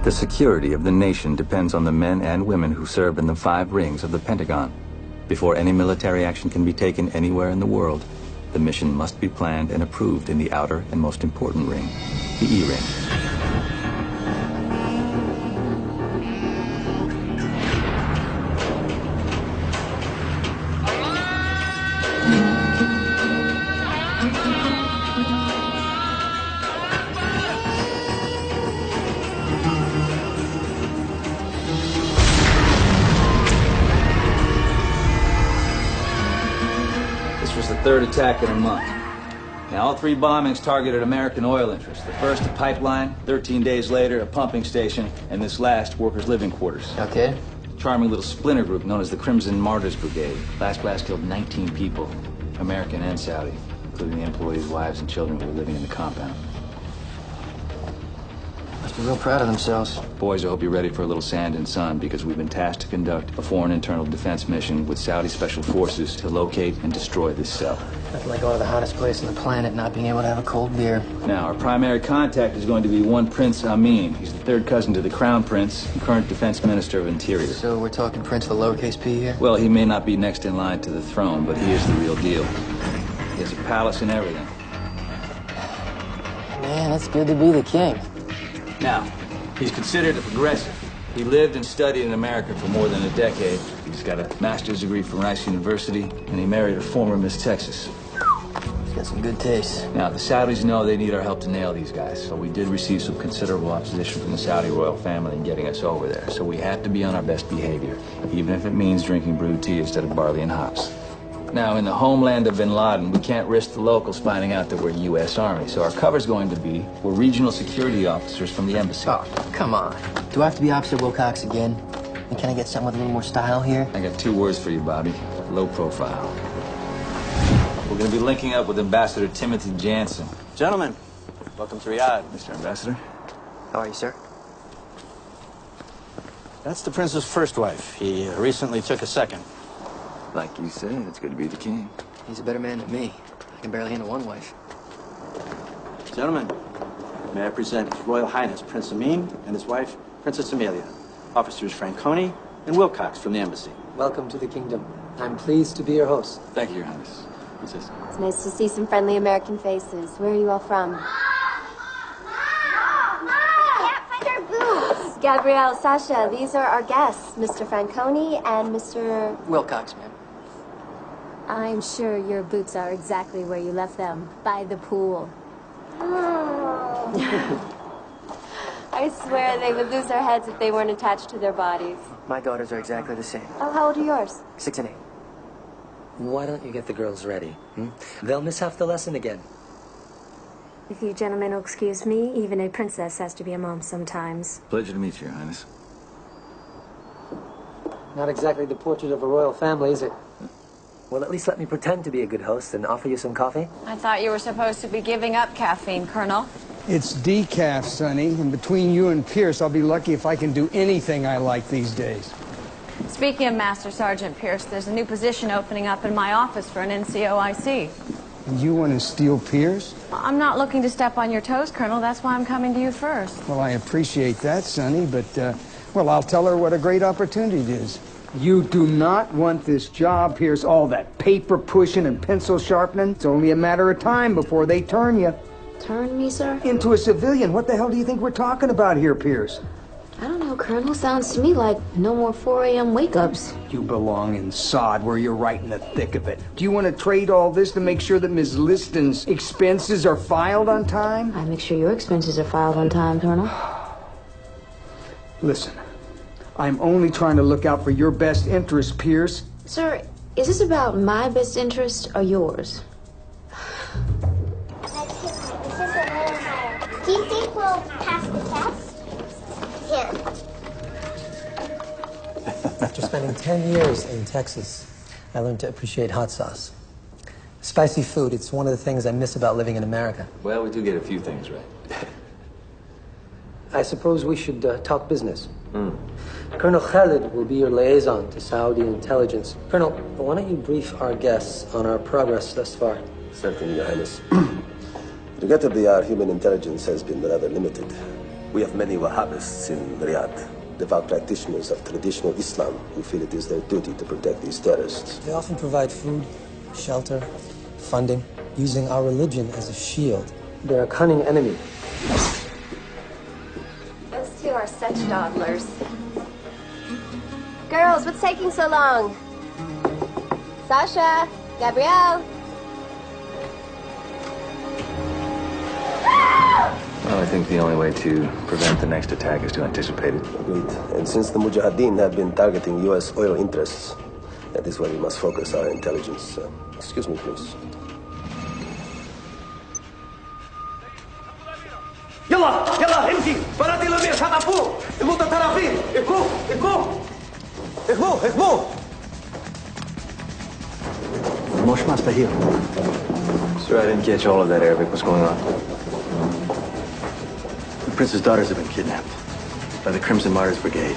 The security of the nation depends on the men and women who serve in the 5 rings of the Pentagon. Before any military action can be taken anywhere in the world, the mission must be planned and approved in the outer and most important ring, the E-ring. Third attack in a month. Now, all 3 bombings targeted American oil interests. The first, a pipeline. 13 days later, a pumping station. And this last, workers' living quarters. Okay. Charming little splinter group known as the Crimson Martyrs Brigade. Last blast killed 19 people, American and Saudi, including the employees' wives and children who were living in the compound. Must be real proud of themselves. Boys, I hope you're ready for a little sand and sun, because we've been tasked to conduct a foreign internal defense mission with Saudi special forces to locate and destroy this cell. Nothing like going to the hottest place on the planet, not being able to have a cold beer. Now, our primary contact is going to be one Prince Amin. He's the 3rd cousin to the Crown Prince and current Defense Minister of Interior. So we're talking Prince with a lowercase p here? Well, he may not be next in line to the throne, but he is the real deal. He has a palace and everything. Man, it's good to be the king. Now, he's considered a progressive. He lived and studied in America for more than a decade. He's got a master's degree from Rice University, and he married a former Miss Texas. He's got some good taste. Now, the Saudis know they need our help to nail these guys, so we did receive some considerable opposition from the Saudi royal family in getting us over there. So we have to be on our best behavior, even if it means drinking brewed tea instead of barley and hops. Now, in the homeland of bin Laden, we can't risk the locals finding out that we're U.S. Army, so our cover's going to be we're regional security officers from the embassy. Oh, come on. Do I have to be Officer Wilcox again? And can I get something with a little more style here? I got 2 words for you, Bobby. Low profile. We're going to be linking up with Ambassador Timothy Jansen. Gentlemen, welcome to Riyadh. Mr. Ambassador. How are you, sir? That's the prince's first wife. He recently took a second. Like you said, it's good to be the king. He's a better man than me. I can barely handle one wife. Gentlemen, may I present His Royal Highness Prince Amin and his wife, Princess Amelia, Officers Franconi and Wilcox from the embassy. Welcome to the kingdom. I'm pleased to be your host. Thank you, Your Highness. Princess. It's nice to see some friendly American faces. Where are you all from? Can't find our boots. Gabrielle, Sasha, these are our guests, Mr. Franconi and Mr. Wilcox, ma'am. I'm sure your boots are exactly where you left them, by the pool. I swear they would lose their heads if they weren't attached to their bodies. My daughters are exactly the same. Oh, how old are yours? 6 and 8. Why don't you get the girls ready? They'll miss half the lesson again. If you gentlemen will excuse me, even a princess has to be a mom sometimes. Pleasure to meet you, Your Highness. Not exactly the portrait of a royal family, is it? Well, at least let me pretend to be a good host and offer you some coffee. I thought you were supposed to be giving up caffeine, Colonel. It's decaf, Sonny, and between you and Pierce, I'll be lucky if I can do anything I like these days. Speaking of Master Sergeant Pierce, there's a new position opening up in my office for an NCOIC. And you want to steal Pierce? I'm not looking to step on your toes, Colonel. That's why I'm coming to you first. Well, I appreciate that, Sonny, but, well, I'll tell her what a great opportunity it is. You do not want this job, Pierce. All that paper pushing and pencil sharpening. It's only a matter of time before they turn you. Turn me, sir? Into a civilian. What the hell do you think we're talking about here, Pierce? I don't know, Colonel. Sounds to me like no more 4 a.m. wake-ups. You belong in sod where you're right in the thick of it. Do you want to trade all this to make sure that Ms. Liston's expenses are filed on time? I make sure your expenses are filed on time, Colonel. Listen, I'm only trying to look out for your best interest, Pierce. Sir, is this about my best interest or yours? Do you think we'll pass the test? Here. After spending 10 years in Texas, I learned to appreciate hot sauce. Spicy food, it's one of the things I miss about living in America. Well, we do get a few things right. I suppose we should talk business. Colonel Khalid will be your liaison to Saudi intelligence. Colonel, why don't you brief our guests on our progress thus far? Certainly, Your Highness. Regrettably, our human intelligence has been rather limited. We have many Wahhabists in Riyadh, devout practitioners of traditional Islam who feel it is their duty to protect these terrorists. They often provide food, shelter, funding, using our religion as a shield. They're a cunning enemy. Those two are such dawdlers. Girls, what's taking so long? Sasha, Gabrielle. Well, I think the only way to prevent the next attack is to anticipate it. Agreed. And since the Mujahideen have been targeting U.S. oil interests, that is where we must focus our intelligence. Excuse me, please. يلا يلا امشي بنات الامير خطفوه المتطرفين اخوه اخوه اخوه اخوه Mosh Mastahil. Sir, I didn't catch all of that Arabic. What's going on? The prince's daughters have been kidnapped by the Crimson Martyrs Brigade.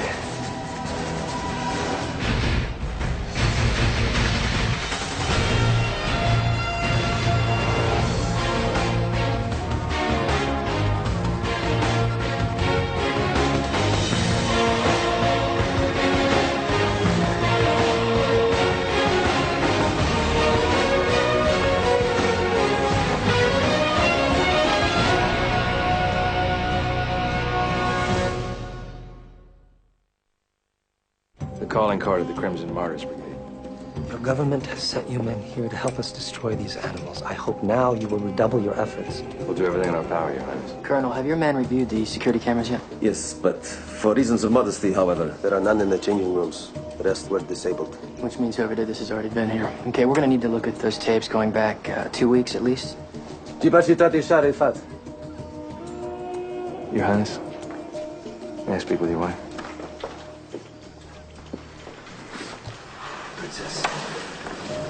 Calling card of the Crimson Martyrs Brigade. Your government has sent you men here to help us destroy these animals. I hope now you will redouble your efforts. We'll do everything in our power, Your Highness. Colonel, have your men reviewed the security cameras yet? Yes, but for reasons of modesty, however, there are none in the changing rooms. The rest were disabled. Which means whoever did this has already been here. Okay, we're gonna need to look at those tapes going back 2 weeks at least. Your Highness, may I speak with your wife? Princess,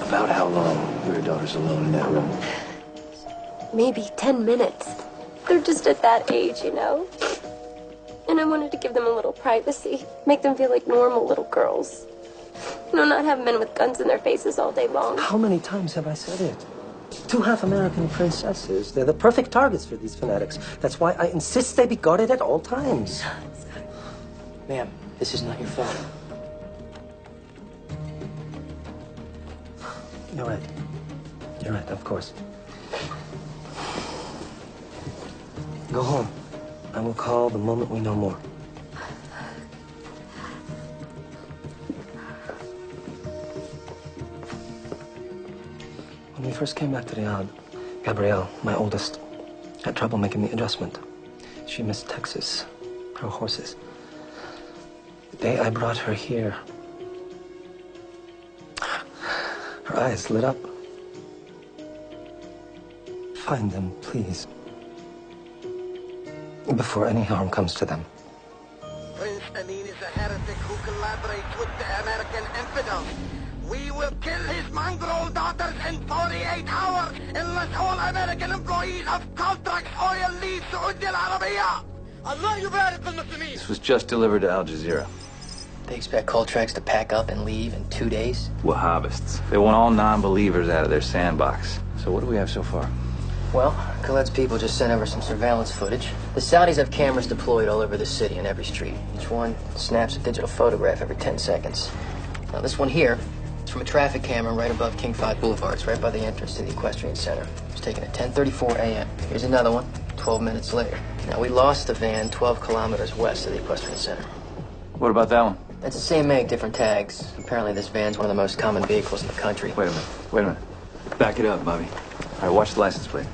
about how long were your daughters alone in that room? Maybe 10 minutes. They're just at that age, you know? And I wanted to give them a little privacy. Make them feel like normal little girls. You know, not have men with guns in their faces all day long. How many times have I said it? 2 half-American princesses. They're the perfect targets for these fanatics. That's why I insist they be guarded at all times. Ma'am, this is not your fault. You're right. You're right, of course. Go home. I will call the moment we know more. When we first came back to Riyadh, Gabrielle, my oldest, had trouble making the adjustment. She missed Texas, her horses. The day I brought her here, her eyes lit up. Find them, please. Before any harm comes to them. Prince Amin is a heretic who collaborates with the American infidels. We will kill his mongrel daughters in 48 hours unless all American employees of Caltrax Oil leave Saudi Arabia. Allah yubarik al-Muslimin. This was just delivered to Al Jazeera. They expect Coltrax to pack up and leave in 2 days? Wahhabists. They want all non-believers out of their sandbox. So what do we have so far? Well, Khaled's people just sent over some surveillance footage. The Saudis have cameras deployed all over the city and every street. Each one snaps a digital photograph every 10 seconds. Now, this one here is from a traffic camera right above King Fahd Boulevard. It's right by the entrance to the Equestrian Center. It was taken at 10:34 a.m. Here's another one, 12 minutes later. Now, we lost the van 12 kilometers west of the Equestrian Center. What about that one? It's the same make, different tags. Apparently, this van's one of the most common vehicles in the country. Wait a minute. Back it up, Bobby. All right, watch the license plate.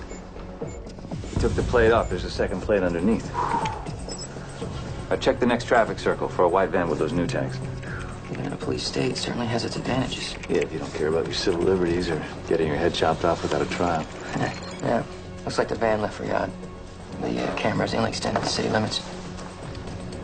You took the plate off. There's a second plate underneath. I checked the next traffic circle for a white van with those new tags. Living in a police state certainly has its advantages. Yeah, if you don't care about your civil liberties or getting your head chopped off without a trial. Yeah, looks like the van left Riyadh. The cameras only extended to city limits.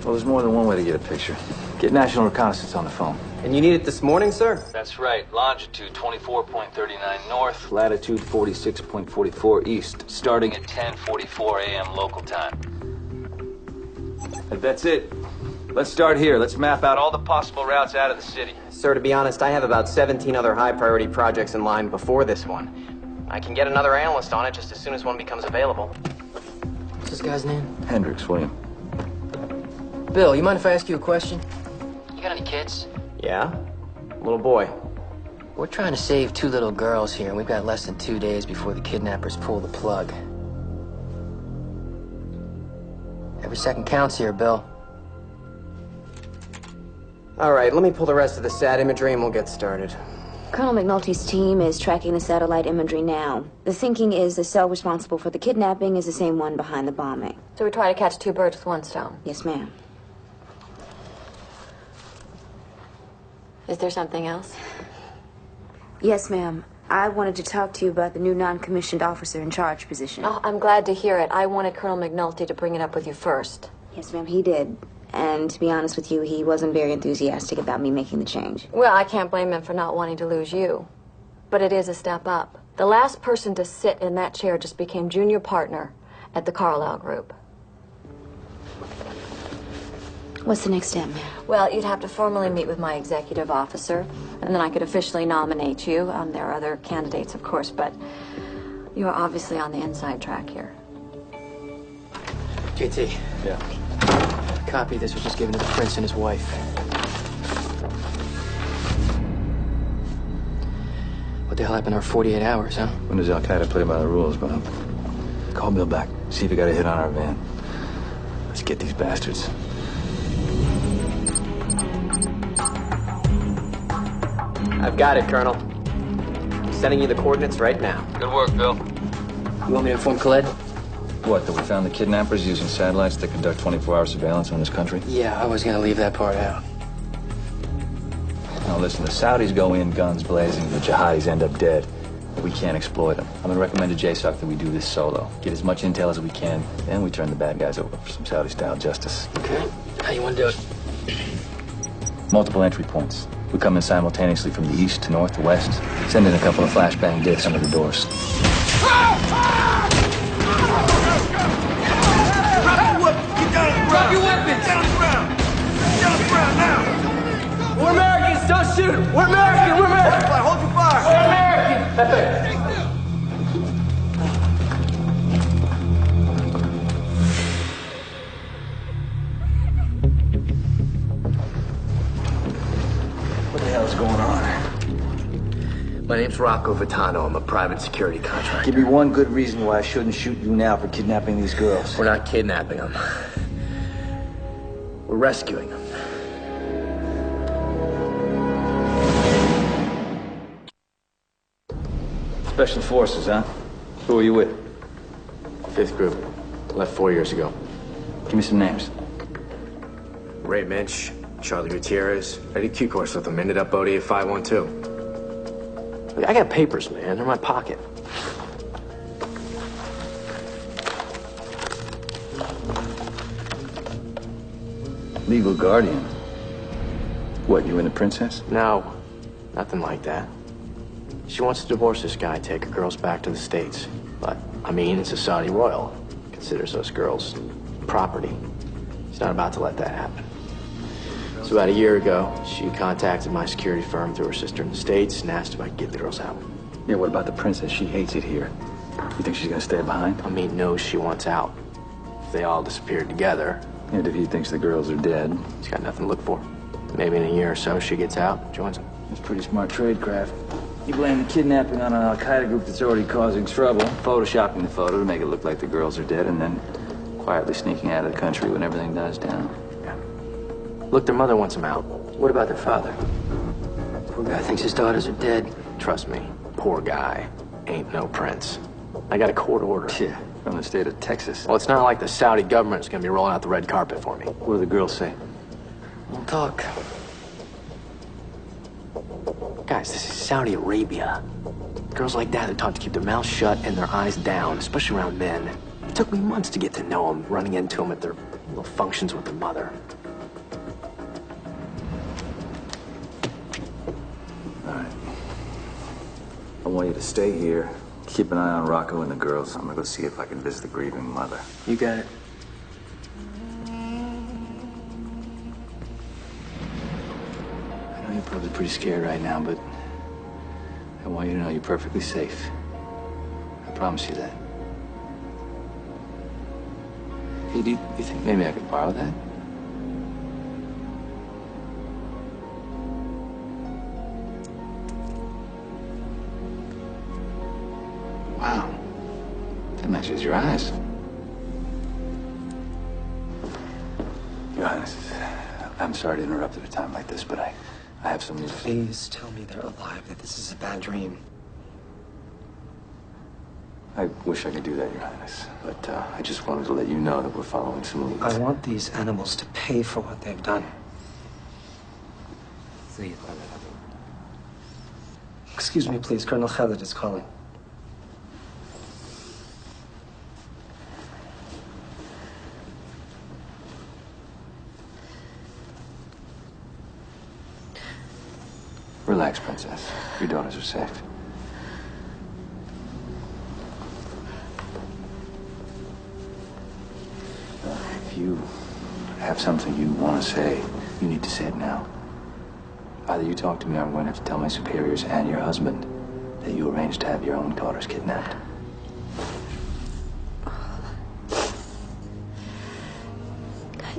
Well, there's more than one way to get a picture. Get National Reconnaissance on the phone. And you need it this morning, sir? That's right. Longitude 24.39 north, latitude 46.44 east, starting at 10:44 a.m. local time. That's it. Let's start here. Let's map out all the possible routes out of the city. Sir, to be honest, I have about 17 other high-priority projects in line before this one. I can get another analyst on it just as soon as one becomes available. What's this guy's name? Hendricks, William. Bill, you mind if I ask you a question? You got any kids? Yeah? Little boy. We're trying to save 2 little girls here, and we've got less than 2 days before the kidnappers pull the plug. Every second counts here, Bill. All right, let me pull the rest of the SAT imagery and we'll get started. Colonel McNulty's team is tracking the satellite imagery now. The thinking is the cell responsible for the kidnapping is the same one behind the bombing. So we try to catch 2 birds with 1 stone. Yes, ma'am. Is there something else? Yes, ma'am. I wanted to talk to you about the new non-commissioned officer in charge position. Oh, I'm glad to hear it. I wanted Colonel McNulty to bring it up with you first. Yes, ma'am, he did. And to be honest with you, he wasn't very enthusiastic about me making the change. Well, I can't blame him for not wanting to lose you. But it is a step up. The last person to sit in that chair just became junior partner at the Carlyle Group. What's the next step, ma'am? Well, you'd have to formally meet with my executive officer, and then I could officially nominate you. There are other candidates, of course, but you're obviously on the inside track here. JT. Yeah. Copy this was just given to the prince and his wife. What the hell happened to our 48 hours, huh? When does Al-Qaeda play by the rules, Bob? Call Bill back. See if he got a hit on our van. Let's get these bastards. I've got it, Colonel. I'm sending you the coordinates right now. Good work, Bill. You want me to inform Khaled? What, that we found the kidnappers using satellites to conduct 24-hour surveillance on this country? Yeah, I was gonna leave that part out. Now listen, the Saudis go in guns blazing, the jihadis end up dead. We can't exploit them. I'm gonna recommend to JSOC that we do this solo. Get as much intel as we can, then we turn the bad guys over for some Saudi-style justice. Okay. How you wanna do it? Multiple entry points. We come in simultaneously from the east to north to west. Send in a couple of flashbang discs under the doors. Drop your weapons! Down on the ground! Down on the ground now! We're Americans! Don't shoot! We're American! We're American! Hold your fire! We're American! That's it. What the hell is going on? My name's Rocco Vitano. I'm a private security contractor. Give me one good reason why I shouldn't shoot you now for kidnapping these girls. We're not kidnapping them. We're rescuing them. Special Forces, huh? Who are you with? 5th Group. Left 4 years ago. Give me some names. Ray Minch, Charlie Gutierrez. I did Q course with them. Ended up OD at 512. I got papers, man. They're in my pocket. Legal guardian. What, you and the princess? No, nothing like that. She wants to divorce this guy, take her girls back to the States. But, I mean, it's a Saudi royal. Considers those girls property. He's not about to let that happen. So about a year ago, she contacted my security firm through her sister in the States and asked if I could get the girls out. Yeah, what about the princess? She hates it here. You think she's gonna stay behind? I mean, no, she wants out. If they all disappeared together. And if he thinks the girls are dead? He's got nothing to look for. Maybe in a year or so, she gets out, joins him. It's pretty smart tradecraft. You blame the kidnapping on an Al-Qaeda group that's already causing trouble, photoshopping the photo to make it look like the girls are dead, and then quietly sneaking out of the country when everything dies down. Yeah. Look, their mother wants them out. What about their father? Poor guy thinks his daughters are dead. Trust me, poor guy ain't no prince. I got a court order. Yeah, from the state of Texas. Well, it's not like the Saudi government's gonna be rolling out the red carpet for me. What do the girls say? Won't talk. Guys, this is Saudi Arabia. Girls like that are taught to keep their mouths shut and their eyes down, especially around men. It took me months to get to know them, running into them at their little functions with their mother. All right. I want you to stay here, keep an eye on Rocco and the girls. I'm gonna go see if I can visit the grieving mother. You got it. I know you're probably pretty scared right now, but I want you to know you're perfectly safe. I promise you that. Hey, do you think maybe I could borrow that? your eyes. Your Highness, I'm sorry to interrupt at a time like this, but I have some news. Please tell me they're alive, that this is a bad dream. I wish I could do that, Your Highness, but I just wanted to let you know that we're following some leads. I want these animals to pay for what they've done. Excuse me, please. Colonel Khalid is calling. Relax, Princess. Your daughters are safe. If you have something you want to say, you need to say it now. Either you talk to me or I'm going to have to tell my superiors and your husband that you arranged to have your own daughters kidnapped.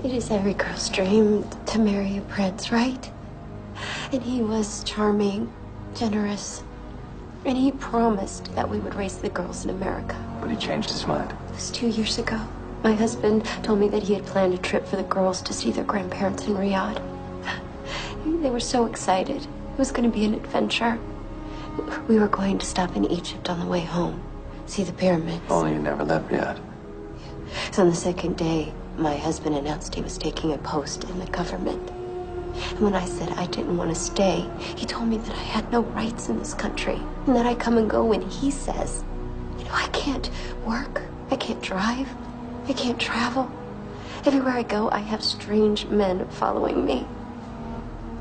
It is every girl's dream to marry a prince, right? And he was charming, generous, and he promised that we would raise the girls in America. But he changed his mind. It was 2 years ago. My husband told me that he had planned a trip for the girls to see their grandparents in Riyadh. They were so excited. It was going to be an adventure. We were going to stop in Egypt on the way home, see the pyramids. Only you never left Riyadh. So on the second day, my husband announced he was taking a post in the government. And when I said I didn't want to stay, he told me that I had no rights in this country and that I come and go when he says. You know, I can't work, I can't drive, I can't travel. Everywhere I go, I have strange men following me.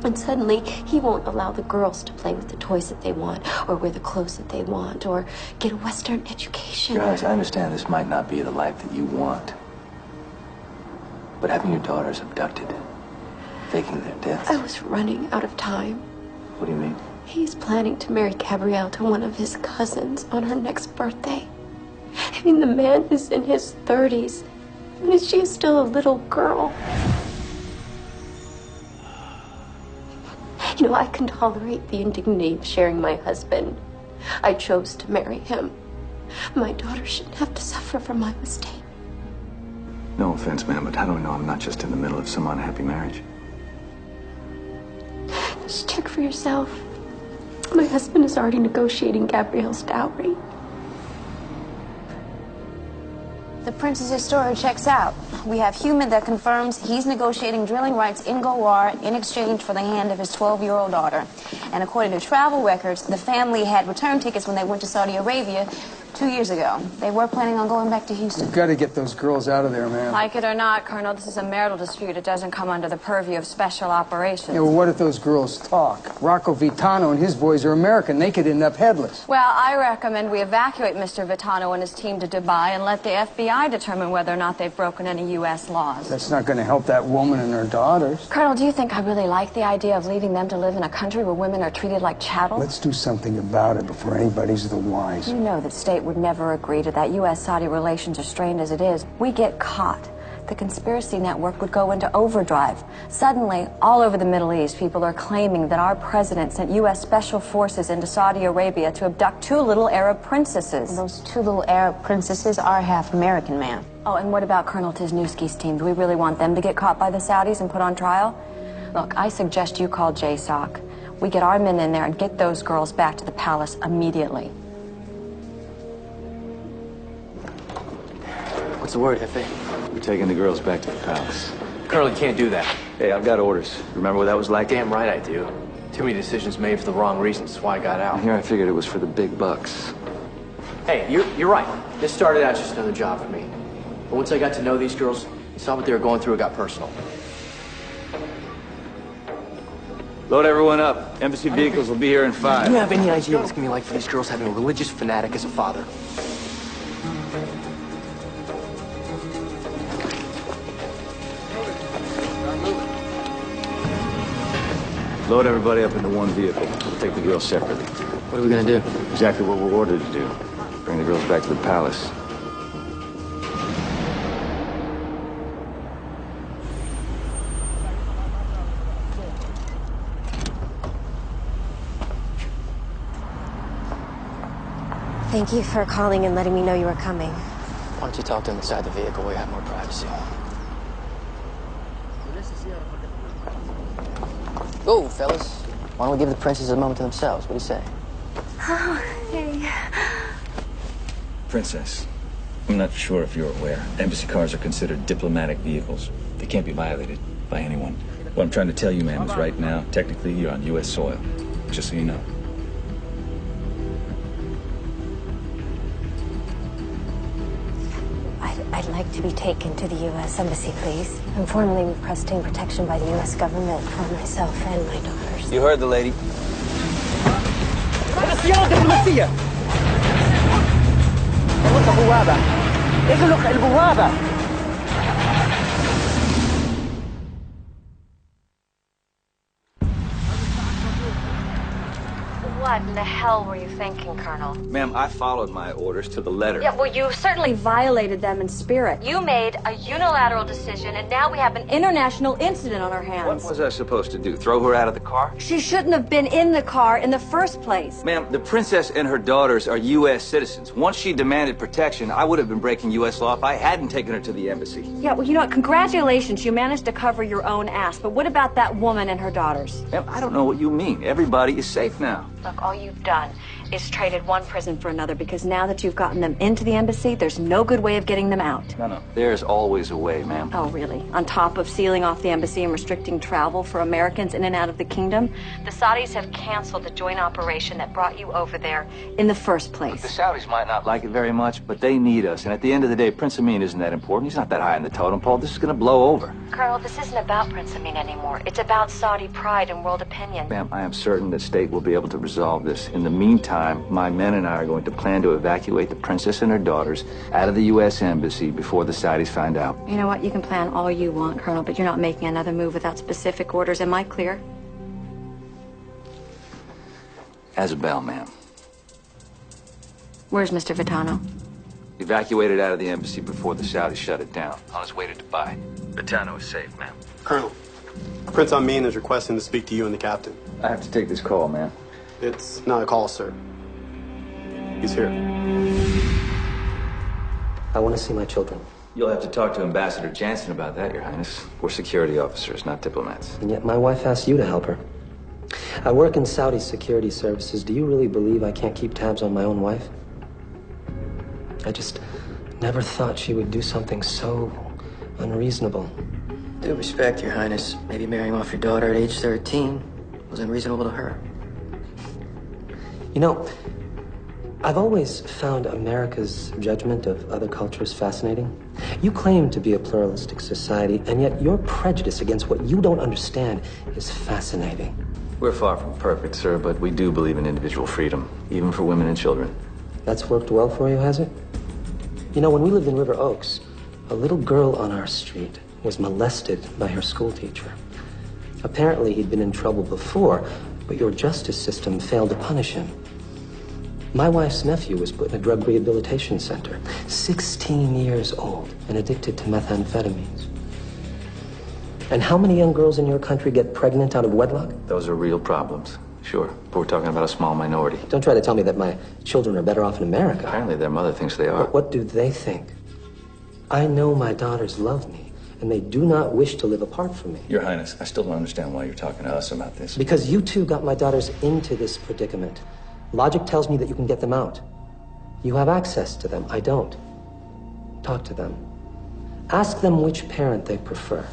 And suddenly, he won't allow the girls to play with the toys that they want, or wear the clothes that they want, or get a Western education. Guys, I understand this might not be the life that you want. But having your daughters abducted, faking their deaths... I was running out of time. What do you mean? He's planning to marry Gabrielle to one of his cousins on her next birthday. I mean, the man is in his 30s, and she is still a little girl. You know, I can tolerate the indignity of sharing my husband. I chose to marry him. My daughter shouldn't have to suffer for my mistake. No offense, ma'am, but how do I know I'm not just in the middle of some unhappy marriage? Just check for yourself. My husband is already negotiating Gabrielle's dowry. The princess's story checks out. We have Human that confirms he's negotiating drilling rights in Gowar in exchange for the hand of his 12-year-old daughter. And according to travel records, the family had return tickets when they went to Saudi Arabia 2 years ago. They were planning on going back to Houston. We've got to get those girls out of there, man. Like it or not, Colonel, this is a marital dispute. It doesn't come under the purview of special operations. Yeah, well, what if those girls talk? Rocco Vitano and his boys are American. They could end up headless. Well, I recommend we evacuate Mr. Vitano and his team to Dubai and let the FBI determine whether or not they've broken any U.S. laws. That's not going to help that woman and her daughters. Colonel, do you think I really like the idea of leaving them to live in a country where women are treated like chattel? Let's do something about it before anybody's the wise. You know that state would never agree to that. U.S.-Saudi relations are strained as it is. We get caught. The conspiracy network would go into overdrive. Suddenly, all over the Middle East, people are claiming that our president sent U.S. special forces into Saudi Arabia to abduct 2 little Arab princesses. Those 2 little Arab princesses are half American, ma'am. Oh, and what about Colonel Tizniewski's team? Do we really want them to get caught by the Saudis and put on trial? Look, I suggest you call JSOC. We get our men in there and get those girls back to the palace immediately. What's the word, Hefe? We're taking the girls back to the palace. Colonel, you can't do that. Hey, I've got orders. Remember what that was like? Damn right I do. Too many decisions made for the wrong reasons. That's why I got out. And here I figured it was for the big bucks. Hey, you're right. This started out as just another job for me. But once I got to know these girls, saw what they were going through, it got personal. Load everyone up. Embassy vehicles will be here in 5. Do you have any idea what it's going to be like for these girls having a religious fanatic as a father? Load everybody up into one vehicle. We'll take the girls separately. What are we going to do? Exactly what we're ordered to do. Bring the girls back to the palace. Thank you for calling and letting me know you were coming. don't you talk to him inside the vehicle where you have more privacy? Go, fellas. Why don't we give the princesses a moment to themselves? What do you say? Oh, hey. Princess, I'm not sure if you're aware. Embassy cars are considered diplomatic vehicles. They can't be violated by anyone. What I'm trying to tell you, ma'am, is right now, technically, you're on U.S. soil. Just so you know. I'd like to be taken to the U.S. Embassy, please. I'm formally requesting protection by the U.S. government for myself and my daughters. You heard the lady. What in the hell were you thinking, Colonel? Ma'am, I followed my orders to the letter. Yeah, well, you certainly violated them in spirit. You made a unilateral decision, and now we have an international incident on our hands. What was I supposed to do? Throw her out of the car? She shouldn't have been in the car in the first place. Ma'am, the princess and her daughters are U.S. citizens. Once she demanded protection, I would have been breaking U.S. law if I hadn't taken her to the embassy. Yeah, well, you know what? Congratulations. You managed to cover your own ass. But what about that woman and her daughters? Ma'am, I don't know what you mean. Everybody is safe now. Look, all you've done is traded one prison for another, because now that you've gotten them into the embassy, there's no good way of getting them out. No. There's always a way, ma'am. Oh, really? On top of sealing off the embassy and restricting travel for Americans in and out of the kingdom, the Saudis have canceled the joint operation that brought you over there in the first place. The Saudis might not like it very much, but they need us. And at the end of the day, Prince Amin isn't that important. He's not that high in the totem pole. This is going to blow over. Colonel, this isn't about Prince Amin anymore. It's about Saudi pride and world opinion. Ma'am, I am certain that state will be able to resolve this. In the meantime, my men and I are going to plan to evacuate the princess and her daughters out of the U.S. Embassy before the Saudis find out. You know what? You can plan all you want, Colonel, but you're not making another move without specific orders. Am I clear? As a bell, ma'am. Where's Mr. Vitano? Evacuated out of the embassy before the Saudis shut it down. On his way to Dubai. Vitano is safe, ma'am. Colonel, Prince Amin is requesting to speak to you and the captain. I have to take this call, ma'am. It's not a call, sir. He's here. I want to see my children. You'll have to talk to Ambassador Jansen about that, Your Highness. We're security officers, not diplomats. And yet my wife asked you to help her. I work in Saudi security services. Do you really believe I can't keep tabs on my own wife? I just never thought she would do something so unreasonable. Due respect, Your Highness. Maybe marrying off your daughter at age 13 was unreasonable to her. You know, I've always found America's judgment of other cultures fascinating. You claim to be a pluralistic society, and yet your prejudice against what you don't understand is fascinating. We're far from perfect, sir, but we do believe in individual freedom, even for women and children. That's worked well for you, has it? You know, when we lived in River Oaks, a little girl on our street was molested by her school teacher. Apparently, he'd been in trouble before, but your justice system failed to punish him. My wife's nephew was put in a drug rehabilitation center, 16 years old and addicted to methamphetamines. And how many young girls in your country get pregnant out of wedlock? Those are real problems, sure. But we're talking about a small minority. Don't try to tell me that my children are better off in America. Apparently their mother thinks they are. But what do they think? I know my daughters love me, and they do not wish to live apart from me. Your Highness, I still don't understand why you're talking to us about this. Because you two got my daughters into this predicament. Logic tells me that you can get them out. You have access to them. I don't. Talk to them. Ask them which parent they prefer.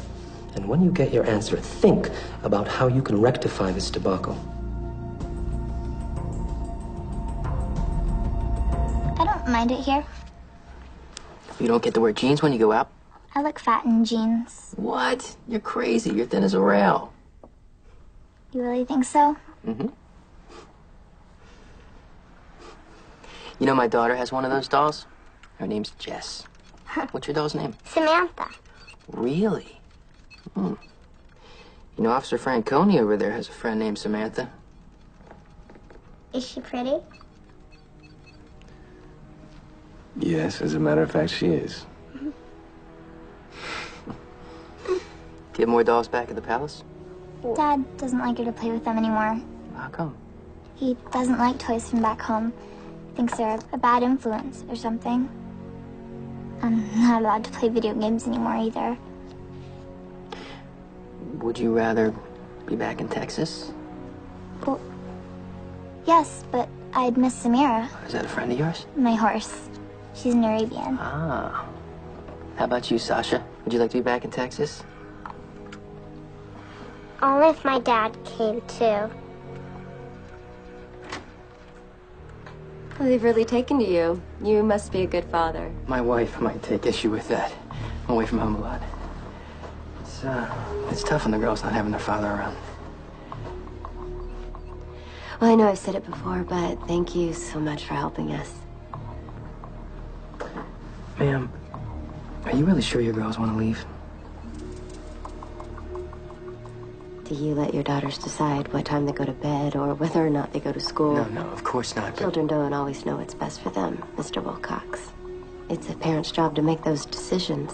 And when you get your answer, think about how you can rectify this debacle. I don't mind it here. You don't get to wear jeans when you go out? I look fat in jeans. What? You're crazy. You're thin as a rail. You really think so? Mm-hmm. You know, my daughter has one of those dolls. Her name's Jess. What's your doll's name? Samantha. Really? Hmm. You know, Officer Franconi over there has a friend named Samantha. Is she pretty? Yes, as a matter of fact, she is. Get more dolls back at the palace? Dad doesn't like her to play with them anymore. How come? He doesn't like toys from back home. Thinks they're a bad influence or something. I'm not allowed to play video games anymore either. Would you rather be back in Texas? Well, yes, but I'd miss Samira. Is that a friend of yours? My horse. She's an Arabian. Ah. How about you, Sasha? Would you like to be back in Texas? Only if my dad came too. Well, they've really taken to you. You must be a good father. My wife might take issue with that. I'm away from home a lot. It's tough on the girls not having their father around. Well, I know I've said it before, but thank you so much for helping us. Ma'am, are you really sure your girls want to leave? Do you let your daughters decide what time they go to bed or whether or not they go to school? No, of course not. Children don't always know what's best for them, Mr. Wilcox. It's a parent's job to make those decisions.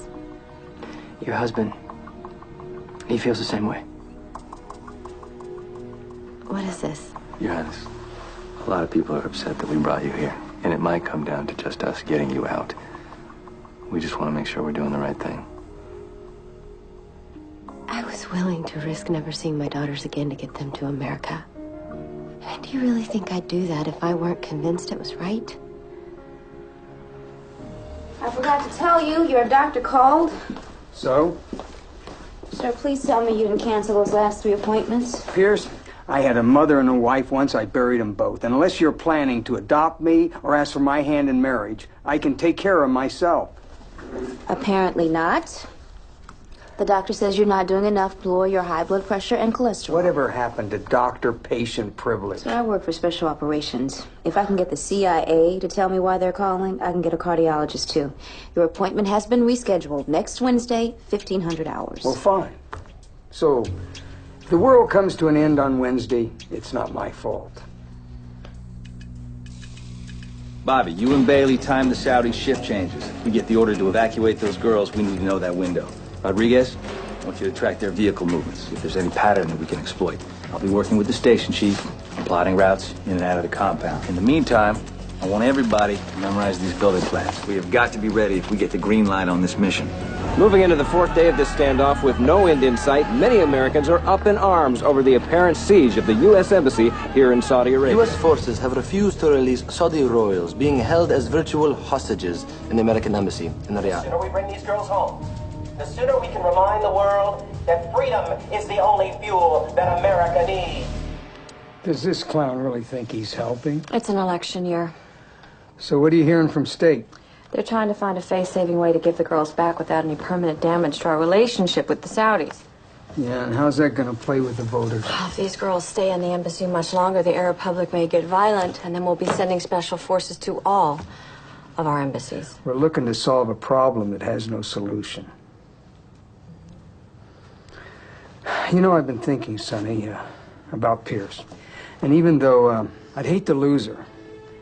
Your husband, he feels the same way. What is this? Your Highness, a lot of people are upset that we brought you here, and it might come down to just us getting you out. We just want to make sure we're doing the right thing. I was willing to risk never seeing my daughters again to get them to America. And do you really think I'd do that if I weren't convinced it was right? I forgot to tell you, your doctor called. So? Sir, please tell me you didn't cancel those last 3 appointments. Pierce, I had a mother and a wife once. I buried them both. And unless you're planning to adopt me or ask for my hand in marriage, I can take care of myself. Apparently not. The doctor says you're not doing enough to lower your high blood pressure and cholesterol. Whatever happened to doctor-patient privilege? So I work for special operations. If I can get the CIA to tell me why they're calling, I can get a cardiologist too. Your appointment has been rescheduled next Wednesday, 1500 hours. Well, fine. So, if the world comes to an end on Wednesday, it's not my fault. Bobby, you and Bailey time the Saudi shift changes. If we get the order to evacuate those girls, we need to know that window. Rodriguez, I want you to track their vehicle movements, see if there's any pattern that we can exploit. I'll be working with the station chief and plotting routes in and out of the compound. In the meantime, I want everybody to memorize these building plans. We have got to be ready if we get the green light on this mission. Moving into the 4th day of this standoff with no end in sight, many Americans are up in arms over the apparent siege of the U.S. Embassy here in Saudi Arabia. U.S. forces have refused to release Saudi royals being held as virtual hostages in the American Embassy in Riyadh. The sooner we bring these girls home, the sooner we can remind the world that freedom is the only fuel that America needs. Does this clown really think he's helping? It's an election year. So what are you hearing from State? They're trying to find a face-saving way to give the girls back without any permanent damage to our relationship with the Saudis. Yeah, and how's that going to play with the voters? If these girls stay in the embassy much longer, the Arab public may get violent, and then we'll be sending special forces to all of our embassies. We're looking to solve a problem that has no solution. You know, I've been thinking, Sonny, about Pierce. And even though I'd hate to lose her,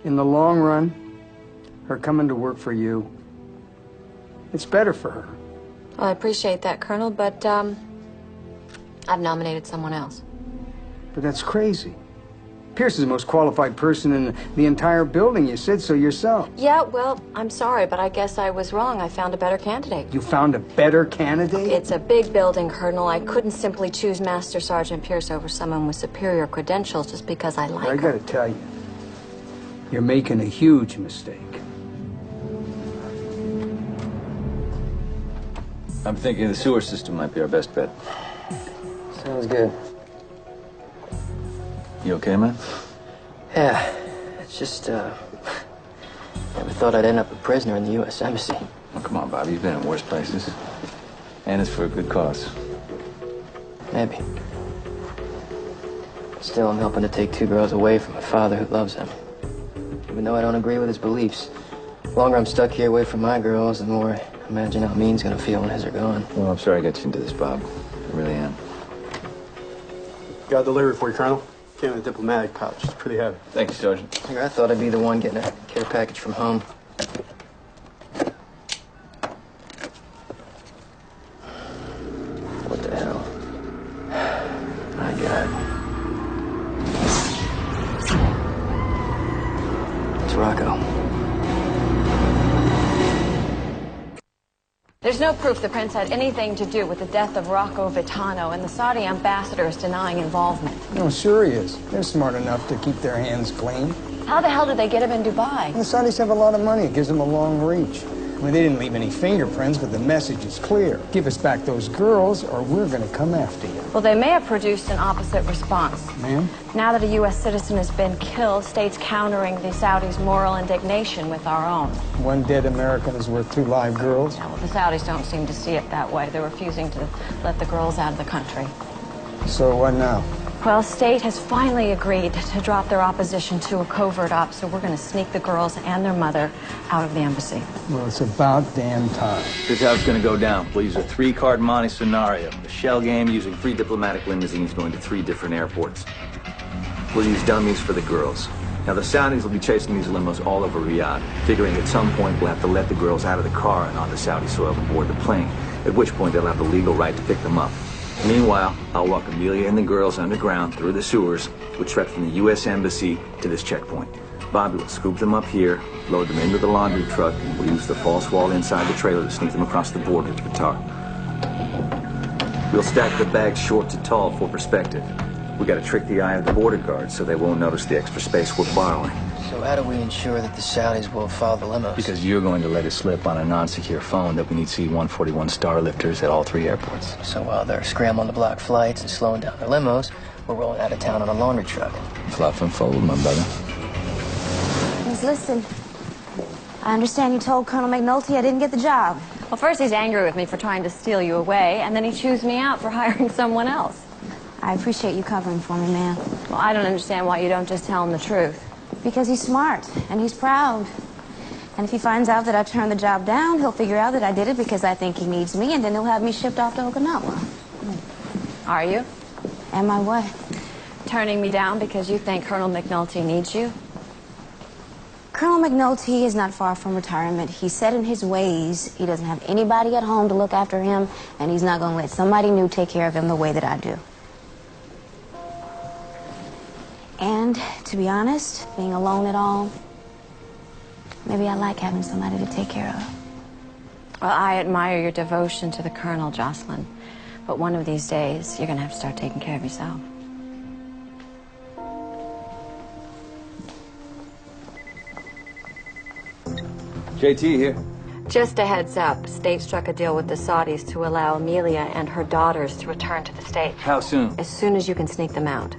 in the long run, her coming to work for you, it's better for her. Well, I appreciate that, Colonel, but I've nominated someone else. But that's crazy. Pierce is the most qualified person in the entire building. You said so yourself. Yeah, well, I'm sorry, but I guess I was wrong. I found a better candidate. You found a better candidate? It's a big building, Colonel. I couldn't simply choose Master Sergeant Pierce over someone with superior credentials just because I like I her. gotta tell you, you're making a huge mistake. I'm thinking the sewer system might be our best bet. Sounds good. You okay, man? Yeah, it's just, never thought I'd end up a prisoner in the U.S. Embassy. Oh, come on, Bobby. You've been in worse places. And it's for a good cause. Maybe. Still, I'm helping to take 2 girls away from a father who loves them. Even though I don't agree with his beliefs. The longer I'm stuck here away from my girls, the more I imagine how Mean's gonna feel when his are gone. Well, I'm sorry I got you into this, Bob. I really am. Got a delivery for you, Colonel. Came in a diplomatic pouch. It's pretty heavy. Thank you, Sergeant. Here, I thought I'd be the one getting a care package from home. What the hell? My God. It's Rocco. There's no proof the prince had anything to do with the death of Rocco Vitano, and the Saudi ambassador is denying involvement. No, sure he is. They're smart enough to keep their hands clean. How the hell did they get him in Dubai? The Saudis have a lot of money. It gives them a long reach. I mean, they didn't leave any fingerprints, but the message is clear. Give us back those girls, or we're going to come after you. Well, they may have produced an opposite response. Ma'am? Now that a U.S. citizen has been killed, states countering the Saudis' moral indignation with our own. One dead American is worth 2 live girls. Yeah, well, the Saudis don't seem to see it that way. They're refusing to let the girls out of the country. So what now? Well, state has finally agreed to drop their opposition to a covert op, so we're going to sneak the girls and their mother out of the embassy. Well, it's about damn time. Here's how it's going to go down. We'll use a 3-card Monte scenario. A shell game using 3 diplomatic limousines going to 3 different airports. We'll use dummies for the girls. Now, the Saudis will be chasing these limos all over Riyadh, figuring at some point we'll have to let the girls out of the car and onto Saudi soil and board the plane, at which point they'll have the legal right to pick them up. Meanwhile, I'll walk Amelia and the girls underground through the sewers with trucks from the U.S. Embassy to this checkpoint. Bobby will scoop them up here, load them into the laundry truck, and we'll use the false wall inside the trailer to sneak them across the border to Qatar. We'll stack the bags short to tall for perspective. We gotta trick the eye of the border guards so they won't notice the extra space we're borrowing. So how do we ensure that the Saudis will follow the limos? Because you're going to let it slip on a non-secure phone that we need C-141 Starlifters at all 3 airports. So while they're scrambling to block flights and slowing down their limos, we're rolling out of town on a laundry truck. Fluff and fold, my brother. Miss, listen. I understand you told Colonel McNulty I didn't get the job. Well, first he's angry with me for trying to steal you away, and then he chews me out for hiring someone else. I appreciate you covering for me, ma'am. Well, I don't understand why you don't just tell him the truth. Because he's smart, and he's proud. And if he finds out that I turned the job down, he'll figure out that I did it because I think he needs me, and then he'll have me shipped off to Okinawa. Are you? Am I what? Turning me down because you think Colonel McNulty needs you? Colonel McNulty is not far from retirement. He's set in his ways. He doesn't have anybody at home to look after him, and he's not going to let somebody new take care of him the way that I do. And, to be honest, being alone at all, maybe I like having somebody to take care of. Well, I admire your devotion to the Colonel, Jocelyn. But one of these days, you're going to have to start taking care of yourself. JT here. Just a heads up, state struck a deal with the Saudis to allow Amelia and her daughters to return to the States. How soon? As soon as you can sneak them out.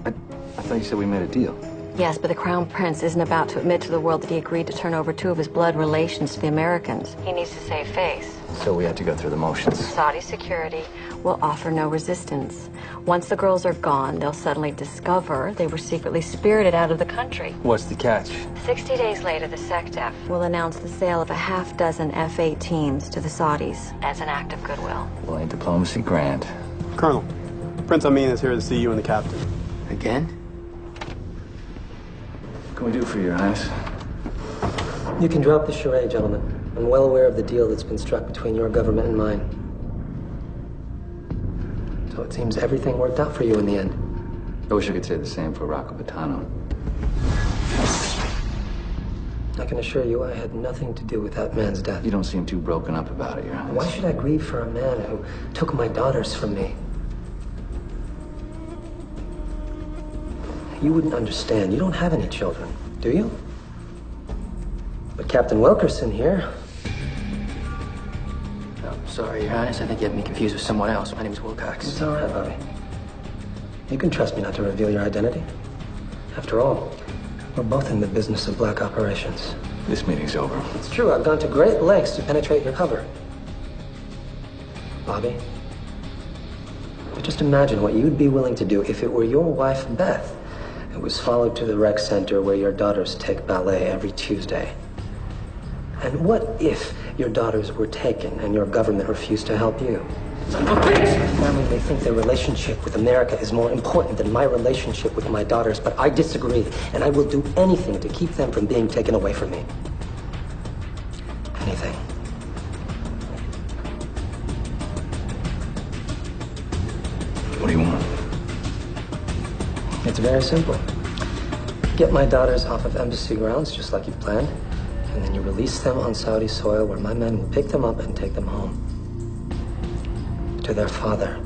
I thought you said we made a deal. Yes, but the Crown Prince isn't about to admit to the world that he agreed to turn over 2 of his blood relations to the Americans. He needs to save face. So we have to go through the motions. Saudi security will offer no resistance. Once the girls are gone, they'll suddenly discover they were secretly spirited out of the country. What's the catch? 60 days later, the SecDef will announce the sale of a half-dozen F-18s to the Saudis as an act of goodwill. Well, ain't diplomacy grand? Colonel, Prince Amin is here to see you and the captain. Again? What can we do for you, Your Highness? You can drop the charade, gentlemen. I'm well aware of the deal that's been struck between your government and mine. So it seems everything worked out for you in the end. I wish I could say the same for Rocco Vitano. I can assure you I had nothing to do with that man's death. You don't seem too broken up about it, Your Highness. Why should I grieve for a man who took my daughters from me? You wouldn't understand. You don't have any children, do you? But Captain Wilkerson here... Oh, sorry, Your Highness. I think you have me confused with someone else. My name is Wilcox. It's all right, Bobby. You can trust me not to reveal your identity. After all, we're both in the business of black operations. This meeting's over. It's true. I've gone to great lengths to penetrate your cover. Bobby, but just imagine what you'd be willing to do if it were your wife, Beth, who was followed to the rec center where your daughters take ballet every Tuesday. And what if your daughters were taken and your government refused to help you? Son of a bitch! Your family may think their relationship with America is more important than my relationship with my daughters, but I disagree, and I will do anything to keep them from being taken away from me. Anything. What do you want? It's very simple. Get my daughters off of embassy grounds, just like you've planned, And then you release them on Saudi soil where my men will pick them up and take them home. To their father.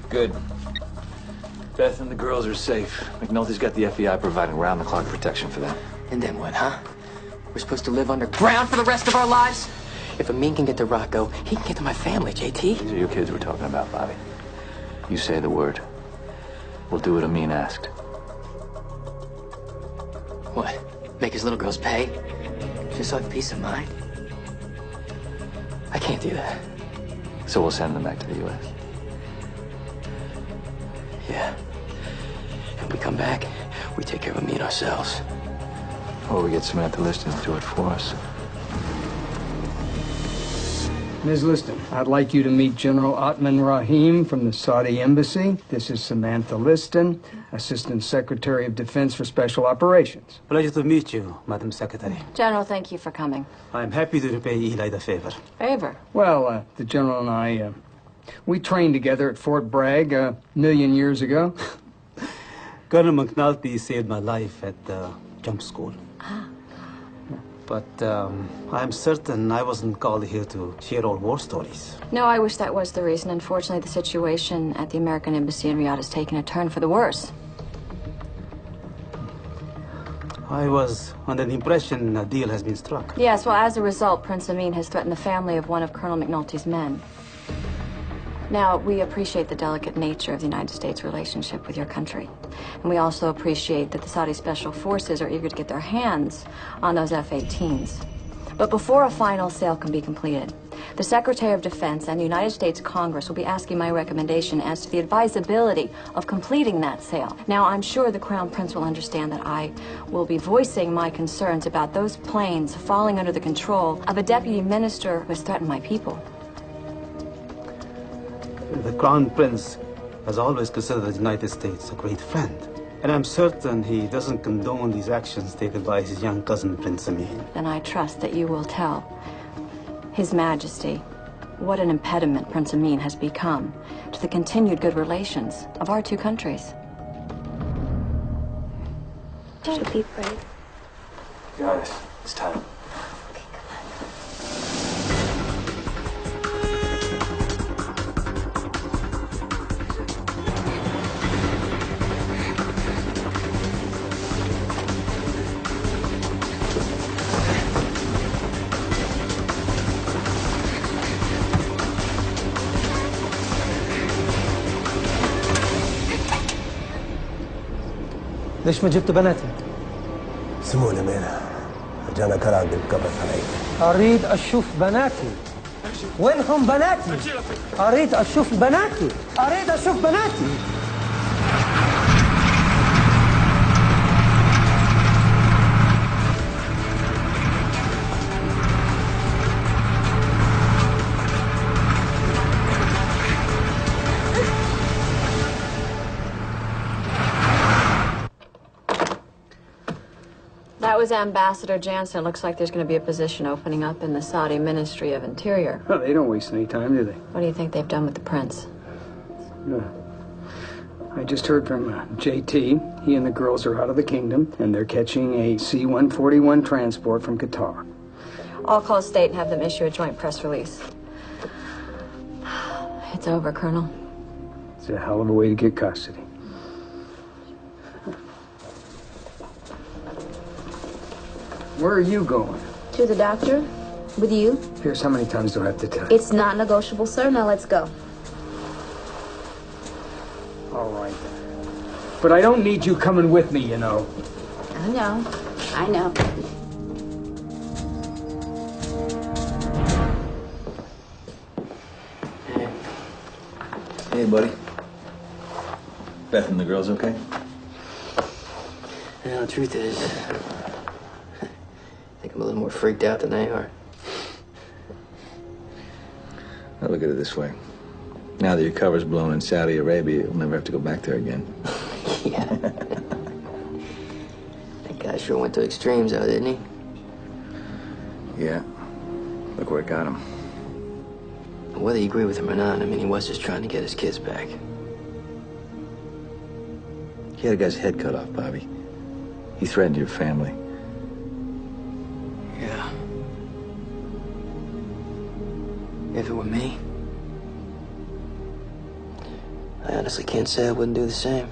Good. Beth and the girls are safe. McNulty's got the FBI providing round-the-clock protection for them. And then what, huh? We're supposed to live underground for the rest of our lives? If Amin can get to Rocco, he can get to my family, JT. These are your kids we're talking about, Bobby. You say the word. We'll do what Amin asked. What? Make his little girls pay? Just like peace of mind? I can't do that. So we'll send them back to the U.S. Yeah. And we come back, we take care of Amin ourselves. Or we get Samantha Liston to do it for us. Ms. Liston, I'd like you to meet General Atman Rahim from the Saudi Embassy. This is Samantha Liston, Assistant Secretary of Defense for Special Operations. Pleasure to meet you, Madam Secretary. General, thank you for coming. I'm happy to repay Eli the favor. Favor? Well, the General and I, we trained together at Fort Bragg a million years ago. Colonel McNulty saved my life at jump school. Ah. But I'm certain I wasn't called here to share old war stories. No, I wish that was the reason. Unfortunately, the situation at the American Embassy in Riyadh has taken a turn for the worse. I was under the impression a deal has been struck. Yes, well, as a result, Prince Amin has threatened the family of one of Colonel McNulty's men. Now, we appreciate the delicate nature of the United States' relationship with your country. And we also appreciate that the Saudi Special Forces are eager to get their hands on those F-18s. But before a final sale can be completed, the Secretary of Defense and the United States Congress will be asking my recommendation as to the advisability of completing that sale. Now, I'm sure the Crown Prince will understand that I will be voicing my concerns about those planes falling under the control of a deputy minister who has threatened my people. The Crown Prince has always considered the United States a great friend. And I'm certain he doesn't condone these actions taken by his young cousin, Prince Amin. Then I trust that you will tell His Majesty what an impediment Prince Amin has become to the continued good relations of our two countries. She'll be brave. Guys, it's time. ليش ما جبت بناتي؟ سمونا مينا رجعنا كان عند القبر علي. أريد أشوف بناتي. وينهم بناتي؟ أريد أشوف بناتي. أريد أشوف بناتي. That was Ambassador Jansen. It looks like there's going to be a position opening up in the Saudi Ministry of Interior. Well, they don't waste any time, do they? What do you think they've done with the prince? I just heard from JT. He and the girls are out of the kingdom, and they're catching a C-141 transport from Qatar. I'll call state and have them issue a joint press release. It's over, Colonel. It's a hell of a way to get custody. Where are you going? To the doctor? With you? Here's how many times do I have to tell you? It's not negotiable, sir. Now let's go. All right. But I don't need you coming with me, you know. I know. I know. Hey, buddy. Beth and the girls okay? You know, the truth is, I think I'm a little more freaked out than they are. Now look at it this way. Now that your cover's blown in Saudi Arabia, you'll never have to go back there again. Yeah. Thank Guy sure went to extremes, though, didn't he? Yeah. Look where it got him. Whether you agree with him or not, I mean, he was just trying to get his kids back. He had a guy's head cut off, Bobby. He threatened your family. Yeah. If it were me, I honestly can't say I wouldn't do the same.